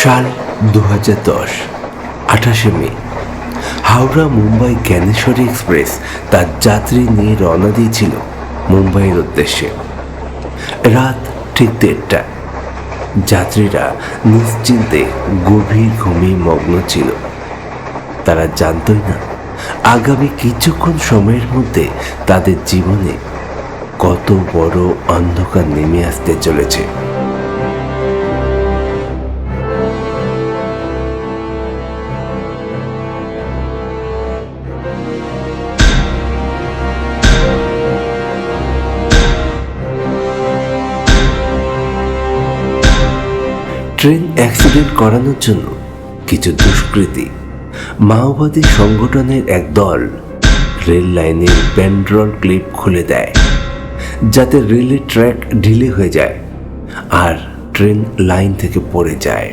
সাল 2010, 28শে মে। হাওড়া মুম্বাই জ্ঞানেশ্বরী এক্সপ্রেস তার যাত্রী নিয়ে রওনা দিয়েছিল মুম্বাইয়ের উদ্দেশ্যে। রাত ঠিক 1:30। যাত্রীরা নিশ্চিন্তে গভীর ঘুমে মগ্ন ছিল। তারা জানতই না আগামী কিছুক্ষণ সময়ের মধ্যে তাদের জীবনে কত বড় অন্ধকার নেমে আসতে চলেছে। ট্রেন অ্যাক্সিডেন্ট করানোর জন্য কিছু দুষ্কৃতী মাওবাদী সংগঠনের এক দল রেল লাইনের ব্যান্ডরোল ক্লিপ খুলে দেয়, যাতে রেলের ট্র্যাক ঢিলে হয়ে যায় আর ট্রেন লাইন থেকে পড়ে যায়।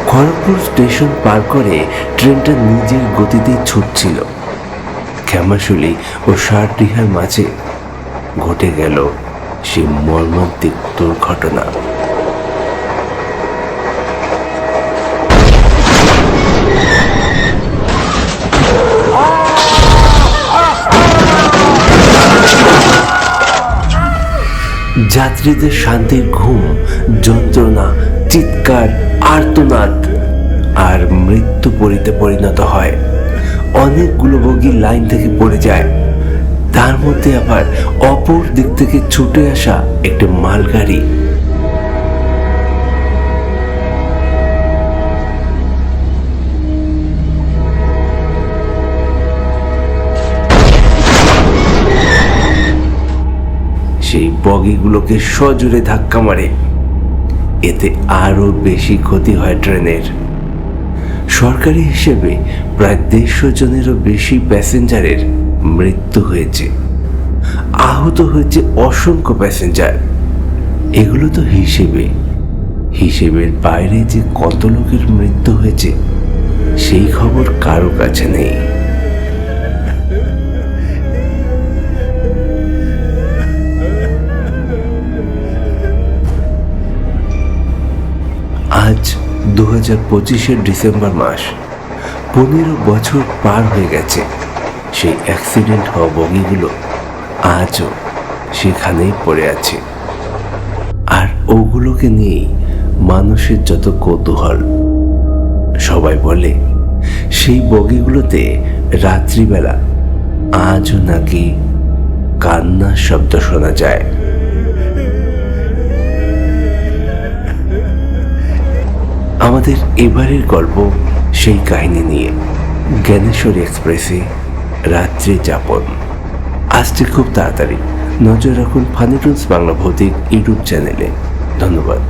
খড়গপুর স্টেশন পার করে ট্রেনটা নিজের গতিতে ছুটছিল। ক্ষমাশুলি ও সারডিহার মাঝে ঘটে গেল সেই মর্মান্তিক দুর্ঘটনা। যাত্রীদের শান্তির ঘুম, যন্ত্রণা, চিৎকার, আর্তনাদ আর মৃত্যু পরিণত হয়। অনেকগুলো বগি লাইন থেকে পড়ে যায়। তার মধ্যে আবার অপর দিক থেকে ছুটে আসা একটি মালগাড়ি। সেই বগিগুলোকে সজোরে ধাক্কা মারে। এতে আরো বেশি ক্ষতি হয় ট্রেনের। সরকারি হিসেবে প্রায় 150 জনেরও বেশি প্যাসেঞ্জারের মৃত্যু হয়েছে, আহত হয়েছে অসংখ্য প্যাসেঞ্জার। এগুলো তো হিসেবের বাইরে যে কত লোকের মৃত্যু হয়েছে সেই খবর কারো কাছে নেই। আজ 2025-এর ডিসেম্বর মাস। 15 বছর পার হয়ে গেছে। সেই অ্যাক্সিডেন্ট হওয়া বগিগুলো আজও সেখানেই পড়ে আছে। আর ওগুলোকে নিয়েই মানুষের যত কৌতূহল। সবাই বলে সেই বগিগুলোতে রাত্রিবেলা আজও নাকি কান্নার শব্দ শোনা যায়। আমাদের এবারের গল্প সেই কাহিনী নিয়ে, জ্ঞানেশ্বরী এক্সপ্রেসে রাত্রি যাপন। আসছে খুব তাড়াতাড়ি। নজর রাখুন ফানি টুনস বাংলা ভৌতিক ইউটিউব চ্যানেলে। ধন্যবাদ।